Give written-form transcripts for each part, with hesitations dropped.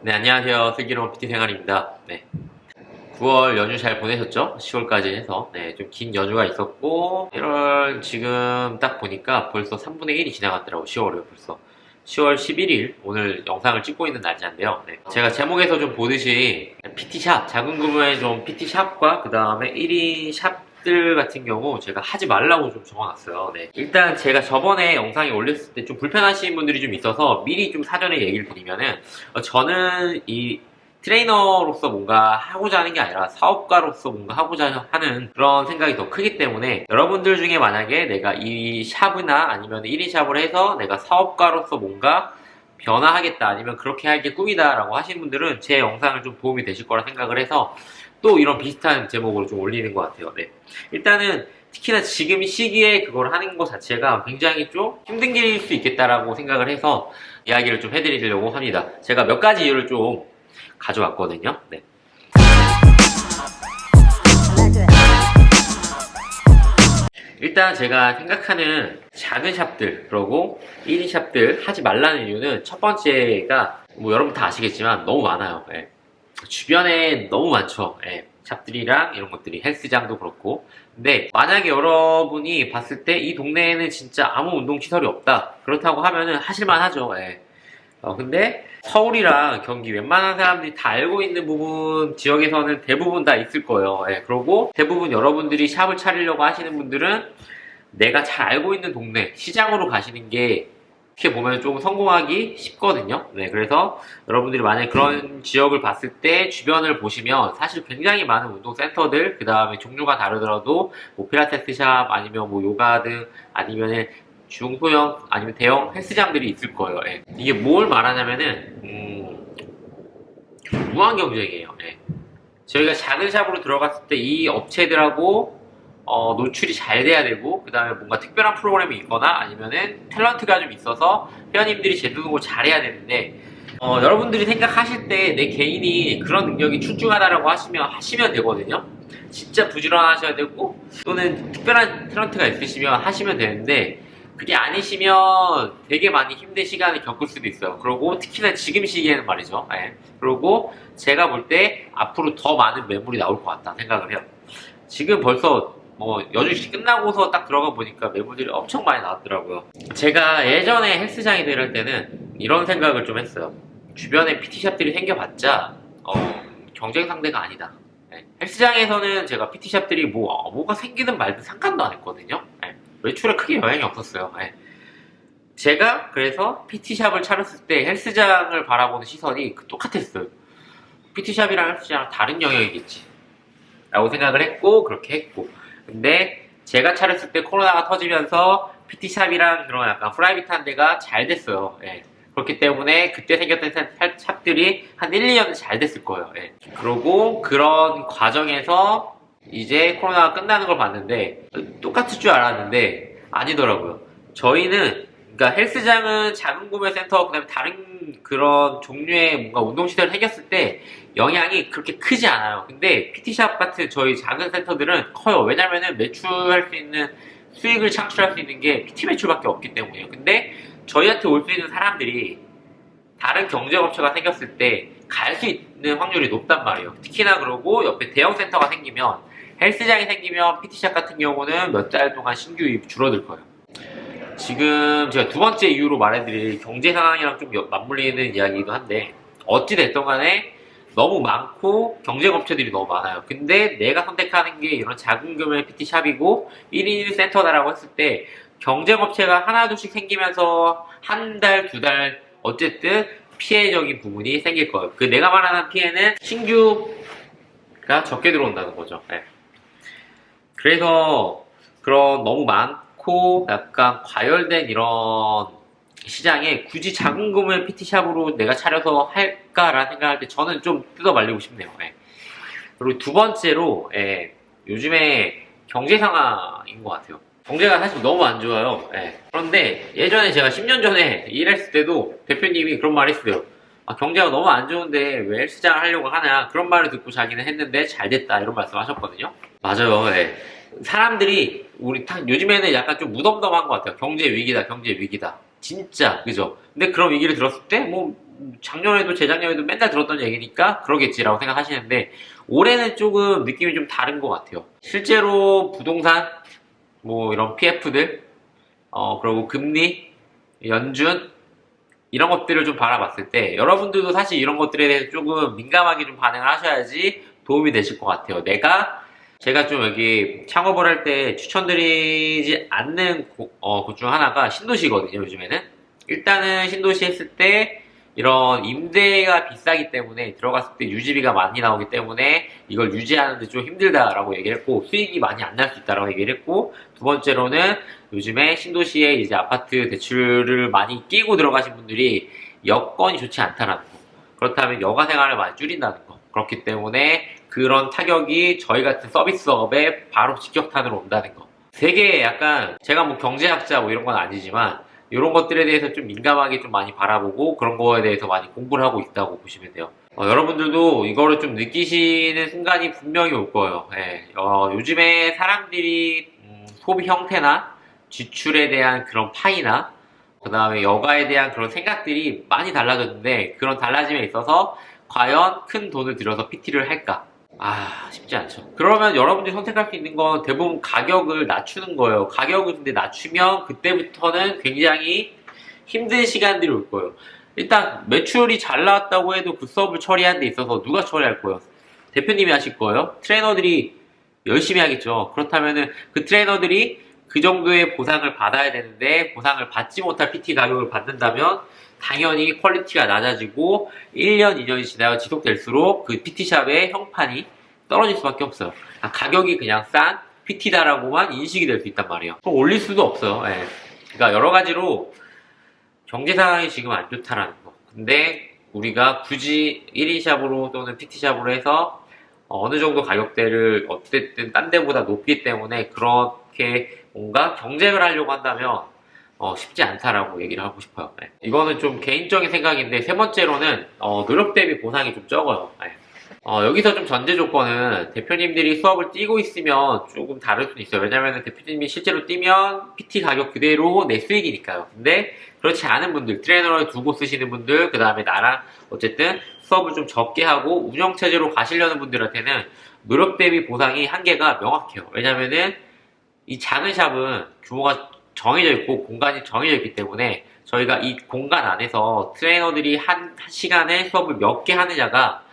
네, 안녕하세요. 슬기로운 PT 생활입니다. 네. 9월 연휴 잘 보내셨죠? 10월까지 해서. 네, 좀 긴 연휴가 있었고, 1월 지금 딱 보니까 벌써 3분의 1이 지나갔더라고, 10월에 벌써. 10월 11일, 오늘 영상을 찍고 있는 날짜인데요. 네. 제가 제목에서 좀 보듯이, PT샵, 작은 규모의 좀 PT샵과 그 다음에 1인 샵들 같은 경우 제가 하지 말라고 좀 적어놨어요. 네. 일단 제가 저번에 영상에 올렸을 때 좀 불편하신 분들이 좀 있어서 미리 좀 사전에 얘기를 드리면은, 저는 이 트레이너로서 뭔가 하고자 하는 게 아니라 사업가로서 뭔가 하고자 하는 그런 생각이 더 크기 때문에 여러분들 중에 만약에 내가 이 샵이나 아니면 1인 샵을 해서 내가 사업가로서 뭔가 변화하겠다 아니면 그렇게 할 게 꿈이다 라고 하시는 분들은 제 영상을 좀 도움이 되실 거라 생각을 해서 또 이런 비슷한 제목으로 좀 올리는 것 같아요. 네. 일단은 특히나 지금 시기에 그걸 하는 것 자체가 굉장히 좀 힘든 길일 수 있겠다라고 생각을 해서 이야기를 좀 해드리려고 합니다. 제가 몇 가지 이유를 좀 가져왔거든요. 네. 일단 제가 생각하는 작은 샵들 그리고 1인 샵들 하지 말라는 이유는 첫 번째가 뭐 여러분 다 아시겠지만 너무 많아요. 예. 주변에 너무 많죠. 예. 샵들이랑 이런 것들이 헬스장도 그렇고 근데 만약에 여러분이 봤을 때 이 동네에는 진짜 아무 운동시설이 없다 그렇다고 하면은 하실만 하죠. 예. 근데 서울이랑 경기 웬만한 사람들이 다 알고 있는 부분 지역에서는 대부분 다 있을 거예요. 예, 그리고 대부분 여러분들이 샵을 차리려고 하시는 분들은 내가 잘 알고 있는 동네 시장으로 가시는 게 어떻게 보면 조금 성공하기 쉽거든요. 네, 그래서 여러분들이 만약에 그런 지역을 봤을 때 주변을 보시면 사실 굉장히 많은 운동센터들 그 다음에 종류가 다르더라도 뭐 필라테스 샵 아니면 뭐 요가 등 아니면은 중소형 아니면 대형 헬스장들이 있을 거예요. 예. 이게 뭘 말하냐면은 무한 경쟁이에요. 예. 저희가 작은 샵으로 들어갔을 때 이 업체들하고 노출이 잘 돼야 되고 그 다음에 뭔가 특별한 프로그램이 있거나 아니면은 탤런트가 좀 있어서 회원님들이 제등록을 잘해야 되는데 여러분들이 생각하실 때 내 개인이 그런 능력이 출중하다라고 하시면 되거든요. 진짜 부지런하셔야 되고 또는 특별한 탤런트가 있으시면 하시면 되는데 그게 아니시면 되게 많이 힘든 시간을 겪을 수도 있어요. 그리고 특히나 지금 시기에는 말이죠. 예. 그리고 제가 볼 때 앞으로 더 많은 매물이 나올 것 같다 생각을 해요. 지금 벌써 여주시 끝나고서 딱 들어가 보니까 매물들이 엄청 많이 나왔더라고요. 제가 예전에 헬스장에 들을 때는 이런 생각을 좀 했어요. 주변에 PT샵들이 생겨봤자 경쟁 상대가 아니다. 예. 헬스장에서는 제가 PT샵들이 뭐가 생기든 말든 상관도 안 했거든요. 예. 외출에 크게 영향이 없었어요. 예. 제가 그래서 PT샵을 차렸을 때 헬스장을 바라보는 시선이 똑같았어요. PT샵이랑 헬스장은 다른 영역이겠지 라고 생각을 했고 그렇게 했고 근데 제가 차렸을 때 코로나가 터지면서 PT샵이랑 그런 약간 프라이빗한 데가 잘 됐어요. 예. 그렇기 때문에 그때 생겼던 샵들이 한 1, 2년 잘 됐을 거예요. 예. 그리고 그런 과정에서 이제 코로나가 끝나는 걸 봤는데 똑같을 줄 알았는데 아니더라고요. 저희는 그러니까 헬스장은 작은 구매 센터 그다음에 다른 그런 종류의 뭔가 운동시설을 생겼을 때 영향이 그렇게 크지 않아요. 근데 PT샵 같은 저희 작은 센터들은 커요. 왜냐면은 매출할 수 있는 수익을 창출할 수 있는 게 PT 매출밖에 없기 때문이에요. 근데 저희한테 올 수 있는 사람들이 다른 경쟁업체가 생겼을 때 갈 수 있는 확률이 높단 말이에요. 특히나 그러고 옆에 대형 센터가 생기면 헬스장이 생기면 PT샵 같은 경우는 몇 달 동안 신규 유입 줄어들 거예요. 지금 제가 두 번째 이유로 말해드릴 경제 상황이랑 좀 맞물리는 이야기이기도 한데 어찌 됐든 간에 너무 많고 경쟁업체들이 너무 많아요. 근데 내가 선택하는 게 이런 작은 규모의 PT샵이고 1인 1센터다라고 했을 때 경쟁업체가 하나 둘씩 생기면서 한 달, 두 달 어쨌든 피해적인 부분이 생길 거예요. 그 내가 말하는 피해는 신규가 적게 들어온다는 거죠. 네. 그래서 그런 너무 많고 약간 과열된 이런 시장에 굳이 작은 규모의 PT샵으로 내가 차려서 할까라는 생각할 때 저는 좀 뜯어 말리고 싶네요. 예. 그리고 두 번째로 요즘에 경제 상황인 것 같아요. 경제가 사실 너무 안 좋아요. 예. 그런데 예전에 제가 10년 전에 일했을 때도 대표님이 그런 말 했어요. 경제가 너무 안 좋은데 왜 헬스장을 하려고 하냐 그런 말을 듣고 자기는 했는데 잘 됐다 이런 말씀 하셨거든요. 맞아요. 예. 사람들이 요즘에는 약간 좀 무덤덤한 것 같아요. 경제 위기다, 경제 위기다. 진짜 그죠? 근데 그런 위기를 들었을 때 작년에도 재작년에도 맨날 들었던 얘기니까 그러겠지라고 생각하시는데 올해는 조금 느낌이 좀 다른 것 같아요. 실제로 부동산, 뭐 이런 PF들, 그리고 금리, 연준, 이런 것들을 좀 바라봤을 때 여러분들도 사실 이런 것들에 대해서 조금 민감하게 좀 반응을 하셔야지 도움이 되실 것 같아요. 제가 좀 여기 창업을 할 때 추천드리지 않는 곳 중 하나가 신도시거든요, 요즘에는. 일단은 신도시 했을 때 이런 임대가 비싸기 때문에 들어갔을 때 유지비가 많이 나오기 때문에 이걸 유지하는데 좀 힘들다라고 얘기를 했고 수익이 많이 안 날 수 있다라고 얘기를 했고 두 번째로는 요즘에 신도시에 이제 아파트 대출을 많이 끼고 들어가신 분들이 여건이 좋지 않다라는 거. 그렇다면 여가 생활을 많이 줄인다는 거. 그렇기 때문에 그런 타격이 저희 같은 서비스업에 바로 직격탄으로 온다는 거. 되게 약간 제가 뭐 경제학자 뭐 이런 건 아니지만 이런 것들에 대해서 좀 민감하게 좀 많이 바라보고 그런 거에 대해서 많이 공부를 하고 있다고 보시면 돼요. 여러분들도 이거를 좀 느끼시는 순간이 분명히 올 거예요. 예. 요즘에 사람들이 소비 형태나 지출에 대한 그런 파이나 그 다음에 여가에 대한 그런 생각들이 많이 달라졌는데 그런 달라짐에 있어서 과연 큰 돈을 들여서 PT를 할까? 쉽지 않죠. 그러면 여러분들이 선택할 수 있는 건 대부분 가격을 낮추는 거예요. 가격을 근데 낮추면 그때부터는 굉장히 힘든 시간들이 올 거예요. 일단 매출이 잘 나왔다고 해도 그 수업을 처리하는 데 있어서 누가 처리할 거예요? 대표님이 하실 거예요? 트레이너들이 열심히 하겠죠. 그렇다면은 그 트레이너들이 그 정도의 보상을 받아야 되는데 보상을 받지 못할 PT 가격을 받는다면 당연히 퀄리티가 낮아지고 1년, 2년이 지나고 지속될수록 그 PT샵의 형판이 떨어질 수밖에 없어요. 가격이 그냥 싼 PT다라고만 인식이 될 수 있단 말이에요. 그럼 올릴 수도 없어요. 예. 그러니까 여러 가지로 경제 상황이 지금 안 좋다라는 거. 근데 우리가 굳이 1인샵으로 또는 PT샵으로 해서 어느 정도 가격대를 어쨌든 딴 데보다 높기 때문에 그렇게 뭔가 경쟁을 하려고 한다면 쉽지 않다라고 얘기를 하고 싶어요. 네. 이거는 좀 개인적인 생각인데 세 번째로는 노력 대비 보상이 좀 적어요. 네. 여기서 좀 전제 조건은 대표님들이 수업을 뛰고 있으면 조금 다를 수는 있어요. 왜냐면 대표님이 실제로 뛰면 PT 가격 그대로 내 수익이니까요. 근데 그렇지 않은 분들, 트레이너를 두고 쓰시는 분들, 그 다음에 나랑 어쨌든 수업을 좀 적게 하고 운영체제로 가시려는 분들한테는 노력 대비 보상이 한계가 명확해요. 왜냐면은 이 작은 샵은 규모가 정해져 있고 공간이 정해져 있기 때문에 저희가 이 공간 안에서 트레이너들이 한 시간에 수업을 몇 개 하느냐가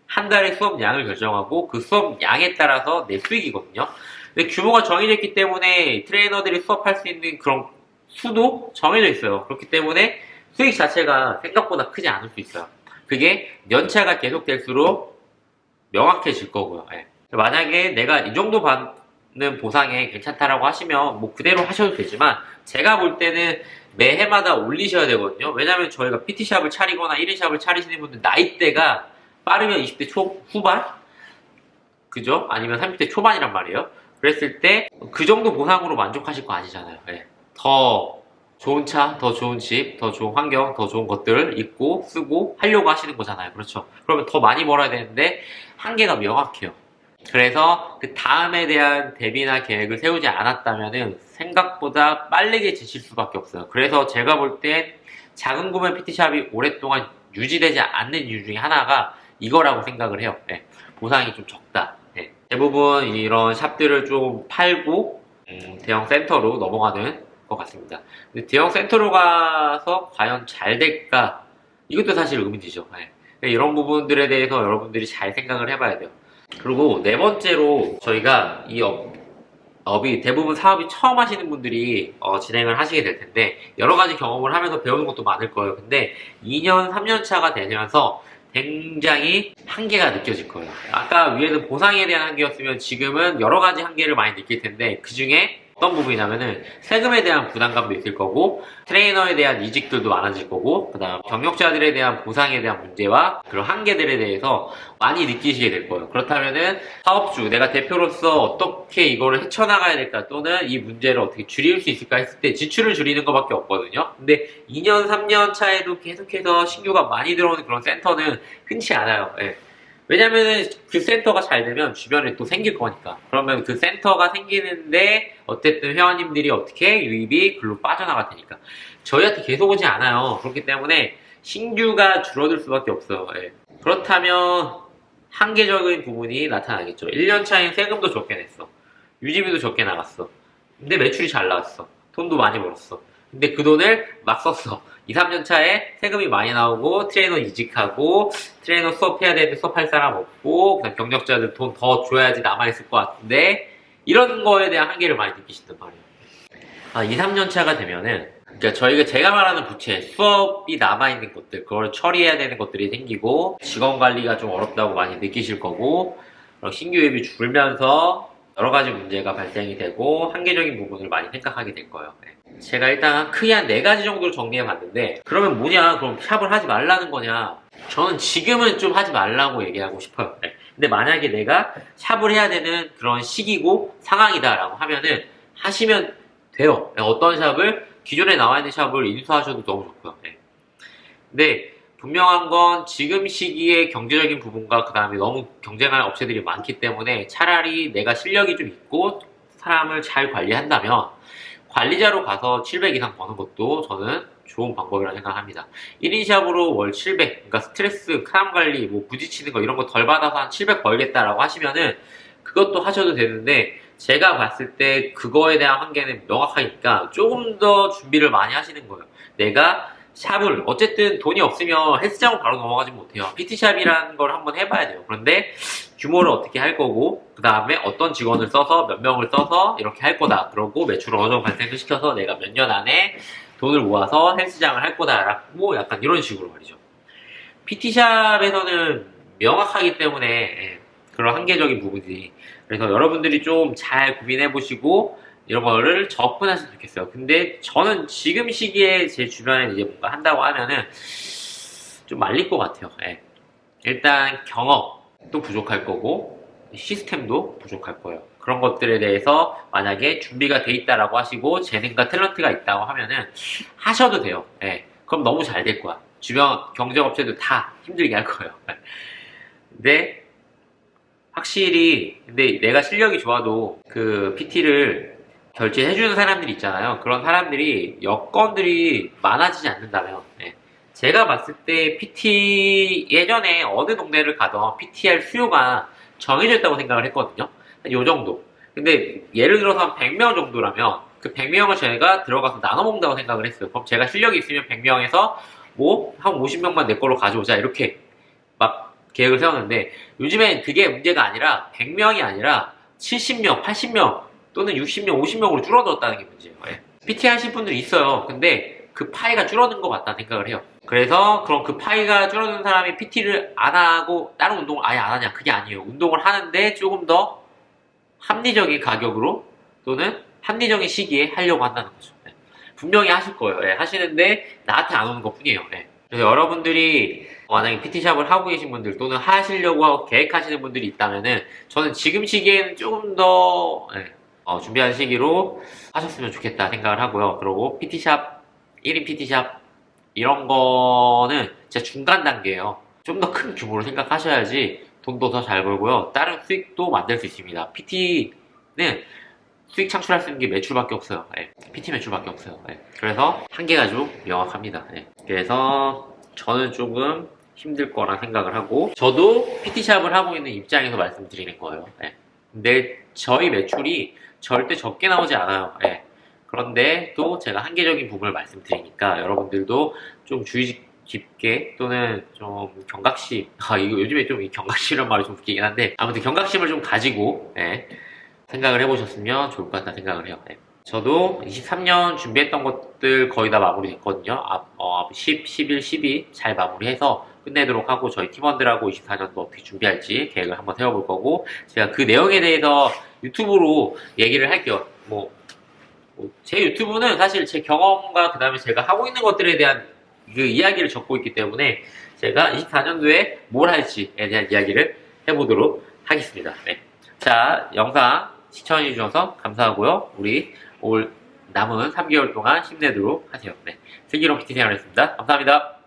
한 달의 수업량을 결정하고 그 수업량에 따라서 내 수익이거든요. 근데 규모가 정해져 있기 때문에 트레이너들이 수업할 수 있는 그런 수도 정해져 있어요. 그렇기 때문에 수익 자체가 생각보다 크지 않을 수 있어요. 그게 연차가 계속될수록 명확해질 거고요. 예. 만약에 내가 이 정도 받는 보상에 괜찮다라고 하시면 뭐 그대로 하셔도 되지만 제가 볼 때는 매해마다 올리셔야 되거든요. 왜냐면 저희가 PT샵을 차리거나 1인샵을 차리시는 분들 나이대가 빠르면 20대 후반? 그죠? 아니면 30대 초반이란 말이에요. 그랬을 때 그 정도 보상으로 만족하실 거 아니잖아요. 예. 더 좋은 차, 더 좋은 집, 더 좋은 환경, 더 좋은 것들을 입고 쓰고 하려고 하시는 거잖아요. 그렇죠? 그러면 더 많이 벌어야 되는데 한계가 명확해요. 그래서 그 다음에 대한 대비나 계획을 세우지 않았다면은 생각보다 빠르게 지칠 수밖에 없어요. 그래서 제가 볼 땐 작은 구매 PT샵이 오랫동안 유지되지 않는 이유 중에 하나가 이거라고 생각을 해요. 네. 보상이 좀 적다. 네. 대부분 이런 샵들을 좀 팔고 대형 센터로 넘어가는 것 같습니다. 근데 대형 센터로 가서 과연 잘 될까? 이것도 사실 의문이죠. 네. 이런 부분들에 대해서 여러분들이 잘 생각을 해봐야 돼요. 그리고 네 번째로 저희가 이 업이 대부분 사업이 처음 하시는 분들이 진행을 하시게 될 텐데 여러 가지 경험을 하면서 배우는 것도 많을 거예요. 근데 2년, 3년 차가 되면서 굉장히 한계가 느껴질 거예요. 아까 위에는 보상에 대한 한계였으면 지금은 여러 가지 한계를 많이 느낄 텐데 그 중에 어떤 부분이냐면은 세금에 대한 부담감도 있을 거고 트레이너에 대한 이직들도 많아질 거고 그 다음 경력자들에 대한 보상에 대한 문제와 그런 한계들에 대해서 많이 느끼시게 될 거예요. 그렇다면은 사업주, 내가 대표로서 어떻게 이거를 헤쳐나가야 될까 또는 이 문제를 어떻게 줄일 수 있을까 했을 때 지출을 줄이는 것밖에 없거든요. 근데 2년, 3년 차에도 계속해서 신규가 많이 들어오는 그런 센터는 흔치 않아요. 예. 왜냐면은 그 센터가 잘 되면 주변에 또 생길 거니까. 그러면 그 센터가 생기는데 어쨌든 회원님들이 어떻게 유입이 글로 빠져나갈 테니까. 저희한테 계속 오지 않아요. 그렇기 때문에 신규가 줄어들 수밖에 없어요. 예. 그렇다면 한계적인 부분이 나타나겠죠. 1년 차인 세금도 적게 냈어. 유지비도 적게 나갔어. 근데 매출이 잘 나왔어. 돈도 많이 벌었어. 근데 그 돈을 막 썼어. 2, 3년 차에 세금이 많이 나오고 트레이너 이직하고 트레이너 수업해야 되는데 수업할 사람 없고 그다음 경력자들 돈 더 줘야지 남아있을 것 같은데 이런 거에 대한 한계를 많이 느끼신단 말이에요. 2, 3년 차가 되면은 그러니까 제가 말하는 부채, 수업이 남아있는 것들, 그걸 처리해야 되는 것들이 생기고 직원 관리가 좀 어렵다고 많이 느끼실 거고 신규 유입이 줄면서 여러 가지 문제가 발생이 되고 한계적인 부분을 많이 생각하게 될 거예요. 네. 제가 일단 크게 한 4가지 정도로 정리해 봤는데 그러면 뭐냐? 그럼 샵을 하지 말라는 거냐? 저는 지금은 좀 하지 말라고 얘기하고 싶어요. 네. 근데 만약에 내가 샵을 해야 되는 그런 시기고 상황이다라고 하면은 하시면 돼요. 어떤 샵을 기존에 나와 있는 샵을 인수하셔도 너무 좋고요. 네. 근데 분명한 건 지금 시기에 경제적인 부분과 그 다음에 너무 경쟁하는 업체들이 많기 때문에 차라리 내가 실력이 좀 있고 사람을 잘 관리한다면 관리자로 가서 700 이상 버는 것도 저는 좋은 방법이라고 생각합니다. 1인 샵으로 월 700, 그러니까 스트레스, 사람 관리, 뭐 부딪히는 거 이런 거 덜 받아서 한 700 벌겠다라고 하시면은 그것도 하셔도 되는데 제가 봤을 때 그거에 대한 한계는 명확하니까 조금 더 준비를 많이 하시는 거예요. 내가 샵을 어쨌든 돈이 없으면 헬스장은 바로 넘어가지 못해요. PT샵이라는 걸 한번 해봐야 돼요. 그런데 규모를 어떻게 할 거고 그 다음에 어떤 직원을 써서 몇 명을 써서 이렇게 할 거다. 그러고 매출을 어느 정도 발생을 시켜서 내가 몇 년 안에 돈을 모아서 헬스장을 할 거다라고 약간 이런 식으로 말이죠. PT샵에서는 명확하기 때문에 그런 한계적인 부분들이 그래서 여러분들이 좀 잘 고민해 보시고 이런 거를 접근하시면 좋겠어요. 근데 저는 지금 시기에 제 주변에 이제 뭔가 한다고 하면은 좀 말릴 것 같아요. 예. 일단 경험도 부족할 거고 시스템도 부족할 거예요. 그런 것들에 대해서 만약에 준비가 돼 있다라고 하시고 재능과 탤런트가 있다고 하면은 하셔도 돼요. 예. 그럼 너무 잘 될 거야. 주변 경쟁업체도 다 힘들게 할 거예요. 근데 확실히 근데 내가 실력이 좋아도 그 PT를 결제해주는 사람들이 있잖아요. 그런 사람들이 여건들이 많아지지 않는다면 제가 봤을 때 PT 예전에 어느 동네를 가던 PT할 수요가 정해져 있다고 생각을 했거든요. 요 정도. 근데 예를 들어서 한 100명 정도라면 그 100명을 제가 들어가서 나눠 먹는다고 생각을 했어요. 그럼 제가 실력이 있으면 100명에서 뭐 한 50명만 내 걸로 가져오자 이렇게 막 계획을 세웠는데 요즘엔 그게 문제가 아니라 100명이 아니라 70명, 80명 또는 60명, 50명으로 줄어들었다는 게 문제예요. PT 하실 분들이 있어요. 근데 그 파이가 줄어든 것 같다는 생각을 해요. 그래서 그럼 그 파이가 줄어든 사람이 PT를 안 하고 다른 운동을 아예 안 하냐? 그게 아니에요. 운동을 하는데 조금 더 합리적인 가격으로 또는 합리적인 시기에 하려고 한다는 거죠. 분명히 하실 거예요. 하시는데 나한테 안 오는 것 뿐이에요. 그래서 여러분들이 만약에 PT샵을 하고 계신 분들 또는 하시려고 하고 계획하시는 분들이 있다면은 저는 지금 시기에는 조금 더 준비한 시기로 하셨으면 좋겠다 생각을 하고요. 그리고 PT샵, 1인 PT샵 이런 거는 진짜 중간 단계예요. 좀 더 큰 규모로 생각하셔야지 돈도 더 잘 벌고요. 다른 수익도 만들 수 있습니다. PT는 수익 창출할 수 있는 게 매출밖에 없어요. PT 매출밖에 없어요. 그래서 한계가 좀 명확합니다. 그래서 저는 조금 힘들 거라 생각을 하고 저도 PT샵을 하고 있는 입장에서 말씀드리는 거예요. 근데 저희 매출이 절대 적게 나오지 않아요. 그런데 또 제가 한계적인 부분을 말씀드리니까 여러분들도 좀 주의 깊게 또는 좀 경각심 이거 요즘에 좀 이 경각심이란 말이 좀 웃기긴 한데 아무튼 경각심을 좀 가지고 생각을 해보셨으면 좋을 것 같다 생각을 해요. 저도 23년 준비했던 것들 거의 다 마무리됐거든요. 10, 11, 12 잘 마무리해서 끝내도록 하고 저희 팀원들하고 24년도 어떻게 준비할지 계획을 한번 세워볼 거고 제가 그 내용에 대해서 유튜브로 얘기를 할게요. 제 유튜브는 사실 제 경험과 그 다음에 제가 하고 있는 것들에 대한 그 이야기를 적고 있기 때문에 제가 24년도에 뭘 할지에 대한 이야기를 해보도록 하겠습니다. 자, 영상 시청해주셔서 감사하고요. 우리 올 남은 3개월 동안 힘내도록 하세요. 슬기로운 PT 생활이었습니다. 감사합니다.